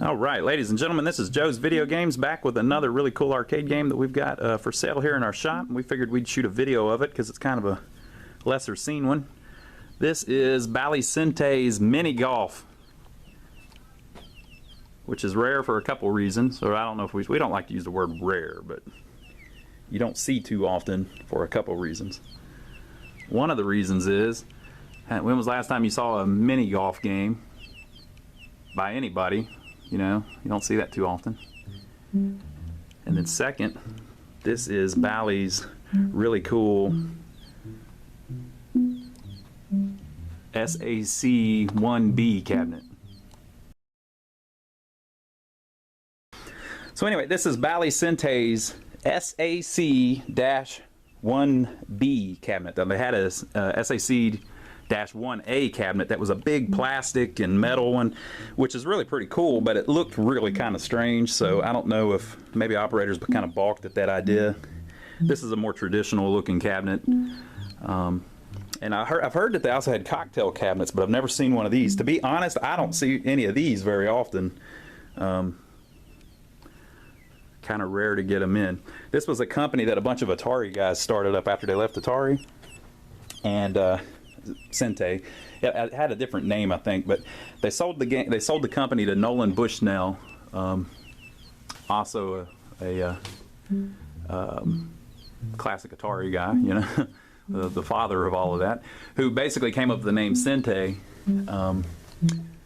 All right, ladies and gentlemen, this is Joe's Video Games, back with another really cool arcade game that we've got for sale here in our shop. We figured we'd shoot a video of it because it's kind of a lesser seen one. This is Bally Sente's Mini Golf, which is rare for a couple reasons. So I don't know if we don't like to use the word rare, but you don't see too often for a couple reasons. One of the reasons is, when was the last time you saw a mini golf game by anybody? You know, you don't see that too often. And then second, this is Bally's really cool SAC-1B cabinet. So anyway, this is Bally Sente's SAC-1B cabinet. They had a SAC-1A cabinet that was a big plastic and metal one, which is really pretty cool, but it looked really kind of strange, so I don't know if maybe operators kind of balked at that idea. This is a more traditional looking cabinet. And I've heard that they also had cocktail cabinets, but I've never seen one of these. To be honest, I don't see any of these very often. Kind of rare to get them in. This was a company that a bunch of Atari guys started up after they left Atari, and Sente. It had a different name, I think, but they sold the game. They sold the company to Nolan Bushnell, also a classic Atari guy, you know, the father of all of that, who basically came up with the name Sente,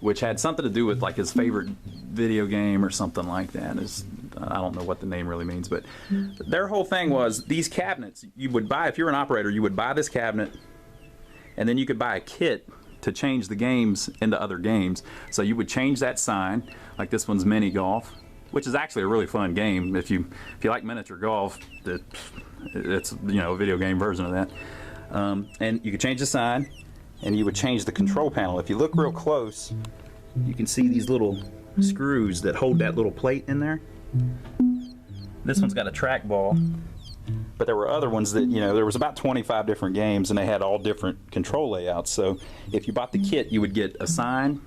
which had something to do with like his favorite video game or something like that. I don't know what the name really means, but their whole thing was these cabinets you would buy. If you're an operator, you would buy this cabinet, and then you could buy a kit to change the games into other games. So you would change that sign, like this one's Mini Golf, which is actually a really fun game. If you like miniature golf, it's, you know, a video game version of that. And you could change the sign, and you would change the control panel. If you look real close, you can see these little screws that hold that little plate in there. This one's got a trackball, but there were other ones that, you know, there was about 25 different games, and they had all different control layouts. So if you bought the kit, you would get a sign,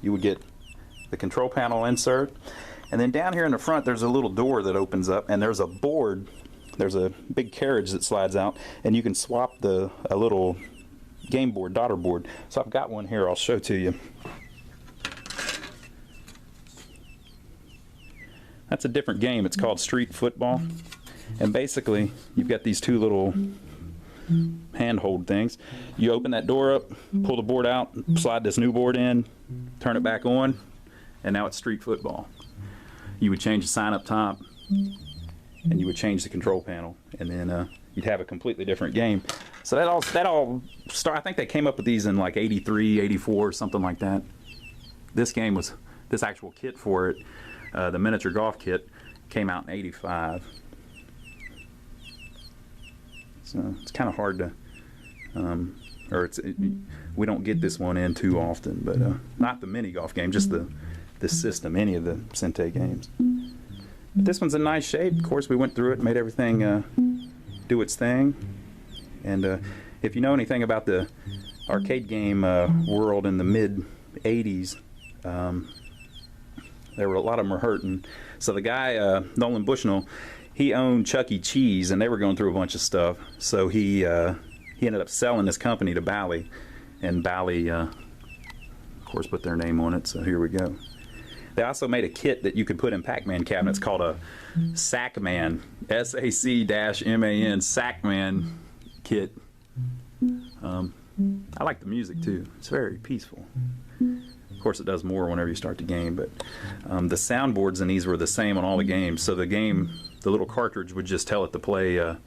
you would get the control panel insert, and then down here in the front there's a little door that opens up, and there's a board, there's a big carriage that slides out, and you can swap a little game board, daughter board. So I've got one here, I'll show to you. That's a different game. It's called Street Football, and basically you've got these two little handhold things. You open that door up, pull the board out, slide this new board in, turn it back on, and now it's Street Football. You would change the sign up top, and you would change the control panel, and then you'd have a completely different game. So that all started. I think they came up with these in like '83, '84, something like that. This actual kit for it, the miniature golf kit, came out in '85. So it's kind of hard to, we don't get this one in too often, but not the mini golf game, just the system, any of the Sente games. But this one's in nice shape. Of course, we went through it, made everything do its thing. And if you know anything about the arcade game world in the mid '80s, there were a lot of them were hurting. So the guy, Nolan Bushnell, he owned Chuck E. Cheese, and they were going through a bunch of stuff. So he ended up selling this company to Bally, and Bally, of course, put their name on it. So here we go. They also made a kit that you could put in Pac-Man cabinets called a SAC-Man, S-A-C-M-A-N, SAC-Man kit. I like the music too. It's very peaceful. Of course, it does more whenever you start the game, but the soundboards in these were the same on all the games. So the little cartridge would just tell it to play a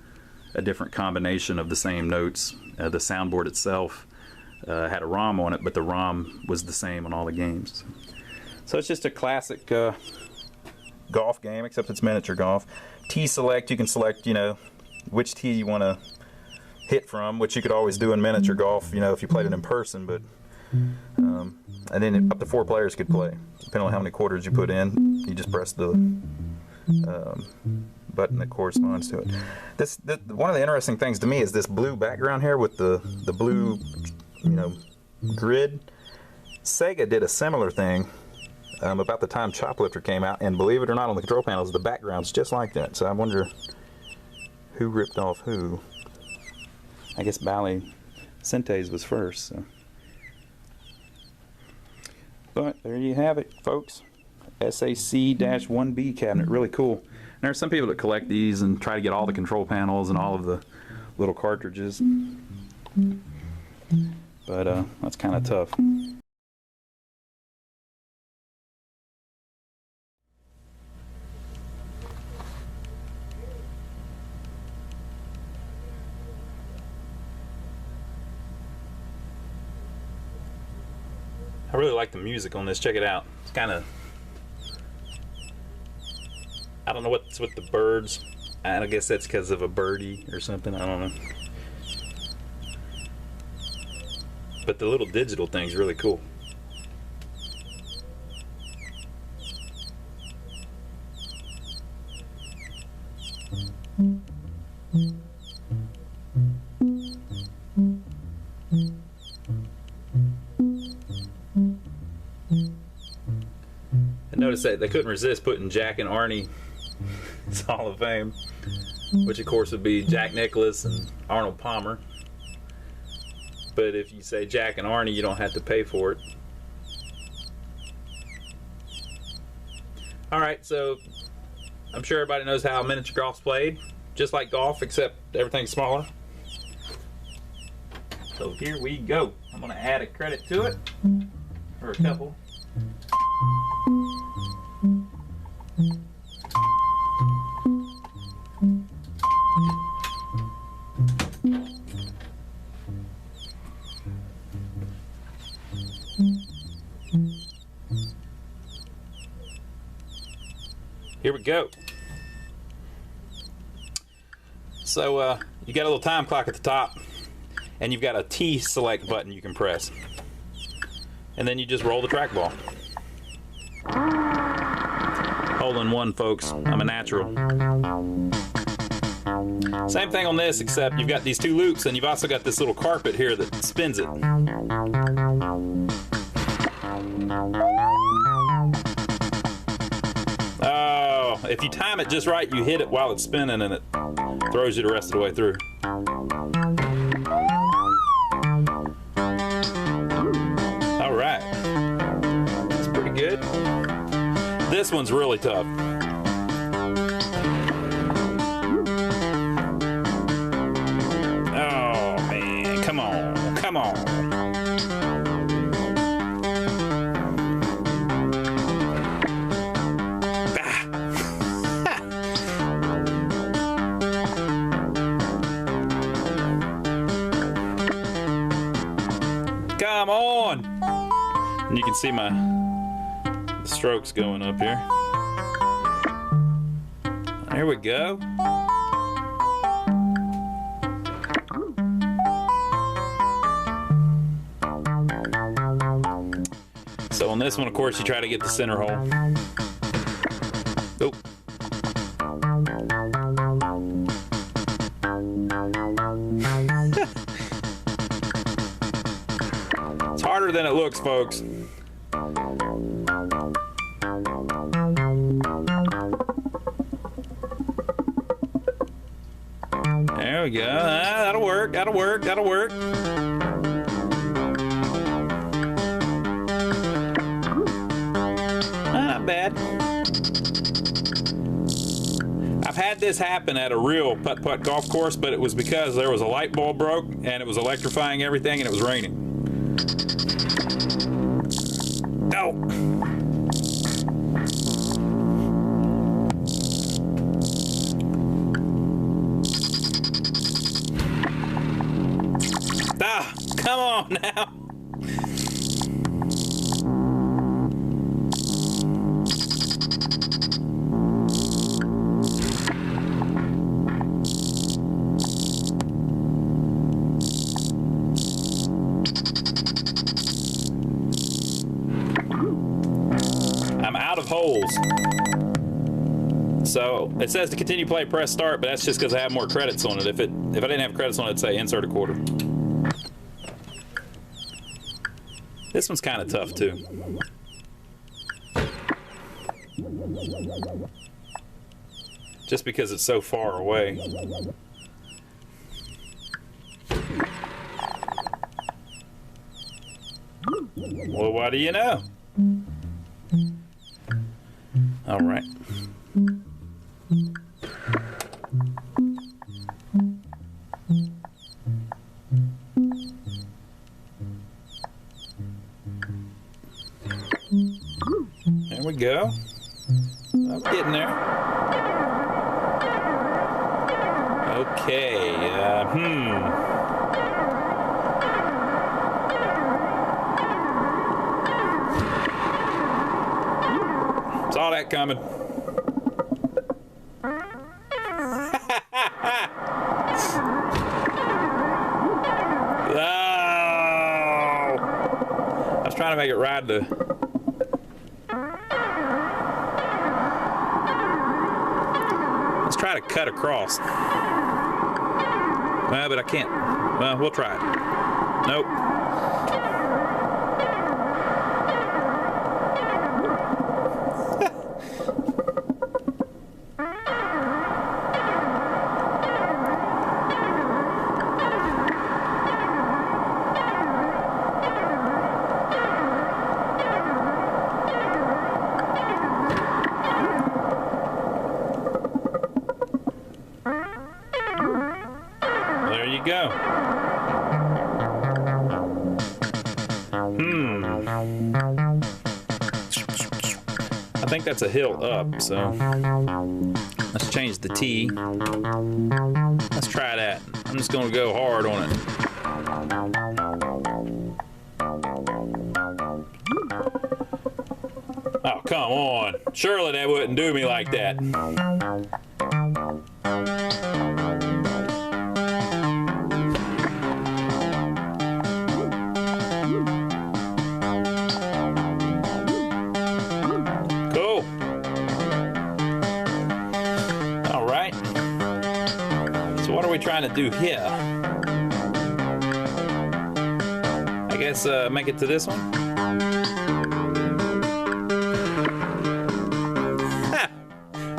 different combination of the same notes. The soundboard itself had a ROM on it, but the ROM was the same on all the games. So it's just a classic golf game, except it's miniature golf. Tee select, you can select, you know, which tee you want to hit from, which you could always do in miniature golf, you know, if you played it in person. But and then up to 4 players could play, depending on how many quarters you put in. You just press the button that corresponds to it. One of the interesting things to me is this blue background here with the blue, you know, grid. Sega did a similar thing about the time Choplifter came out, and believe it or not, on the control panels, the background's just like that. So I wonder who ripped off who. I guess Bally Sente's was first. So. But there you have it, folks. SAC-1B cabinet, really cool. And there's some people that collect these and try to get all the control panels and all of the little cartridges. But that's kind of tough. I really like the music on this. Check it out. It's kind of, I don't know what's with the birds. I guess that's because of a birdie or something. I don't know. But the little digital thing's really cool. And notice that they couldn't resist putting Jack and Arnie's Hall of Fame, which of course would be Jack Nicklaus and Arnold Palmer. But if you say Jack and Arnie, you don't have to pay for it. Alright, so I'm sure everybody knows how miniature golf's played. Just like golf, except everything's smaller. So here we go. I'm going to add a credit to it, or a couple. Here we go. So you got a little time clock at the top, and you've got a T select button you can press, and then you just roll the trackball. Hole in one, folks. I'm a natural. Same thing on this, except you've got these two loops, and you've also got this little carpet here that spins it. Oh, if you time it just right, you hit it while it's spinning, and it throws you the rest of the way through. All right, that's pretty good. This one's really tough. Oh man, come on, come on. Come on! And you can see my strokes going up here. There we go. So on this one, of course, you try to get the center hole. Oh. It's harder than it looks, folks. There we go. That'll work. That'll work. That'll work. Not bad. I've had this happen at a real putt-putt golf course, but it was because there was a light bulb broke and it was electrifying everything and it was raining. Oh. Ah, come on now. I'm out of holes. So it says to continue play, press start, but that's just because I have more credits on it. If I didn't have credits on it, it'd say insert a quarter. This one's kind of tough too. Just because it's so far away. Well, what do you know? All right. There we go. I'm getting there. Okay. Saw that coming. Oh! I was trying to make it ride the. Let's try to cut across. Well, but I can't. Well, we'll try it. Nope. There you go. I think that's a hill up, so let's change the T. Let's try that. I'm just gonna go hard on it. Oh, come on. Surely that wouldn't do me like that. Cool. All right. So what are we trying to do here? I guess make it to this one.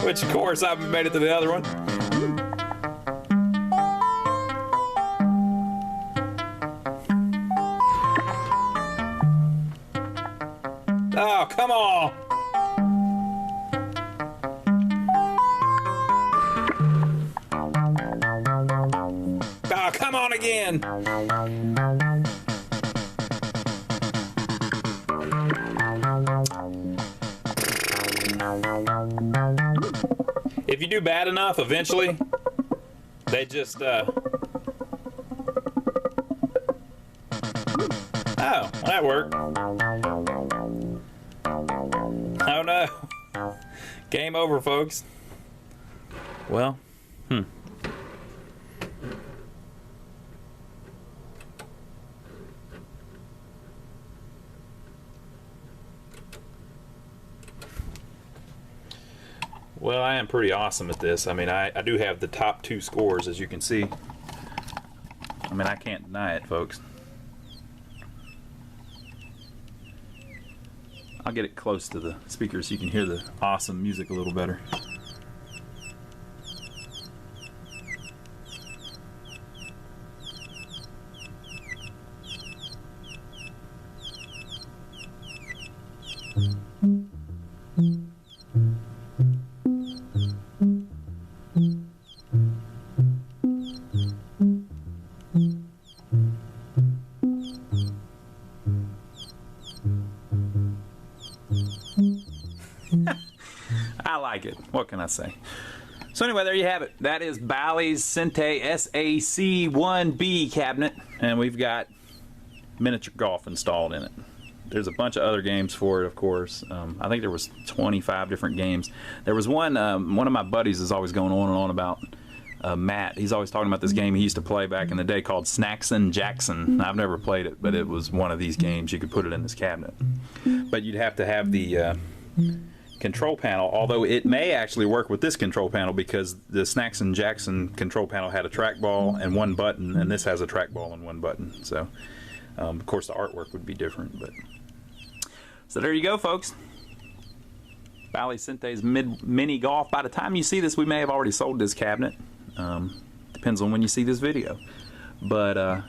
Which, of course, I haven't made it to the other one. Oh, come on! Oh, come on again! If you do bad enough, eventually, they just, Oh, that worked. Oh no. Game over, folks. Well, Well, I am pretty awesome at this. I mean, I do have the top 2 scores, as you can see. I mean, I can't deny it, folks. I'll get it close to the speaker so you can hear the awesome music a little better. I like it. What can I say? So anyway, there you have it. That is Bally's Sente SAC-1B cabinet, and we've got miniature golf installed in it. There's a bunch of other games for it, of course. I think there was 25 different games. There was one of my buddies is always going on and on about Matt. He's always talking about this game he used to play back in the day called Snacksin' Jackson. I've never played it, but it was one of these games. You could put it in this cabinet. But you'd have to have the control panel, although it may actually work with this control panel because the Snacksin' Jackson control panel had a trackball and 1 button, and this has a trackball and 1 button. So, of course, the artwork would be different. But so there you go, folks. Bally Sente's mini golf. By the time you see this, we may have already sold this cabinet. Depends on when you see this video. But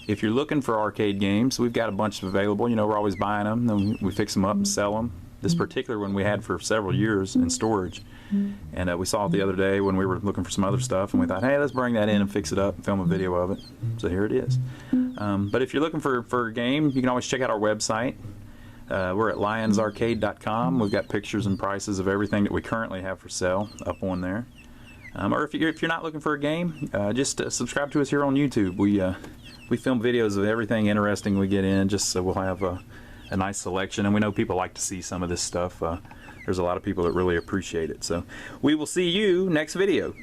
if you're looking for arcade games, we've got a bunch available. You know, we're always buying them, then we fix them up and sell them. This particular one we had for several years in storage. And we saw it the other day when we were looking for some other stuff, and we thought, hey, let's bring that in and fix it up and film a video of it. So here it is. But if you're looking for a game, you can always check out our website. We're at lionsarcade.com. We've got pictures and prices of everything that we currently have for sale up on there. Or if you're not looking for a game, just subscribe to us here on YouTube. We film videos of everything interesting we get in, just so we'll have a nice selection. And we know people like to see some of this stuff. There's a lot of people that really appreciate it. So we will see you next video.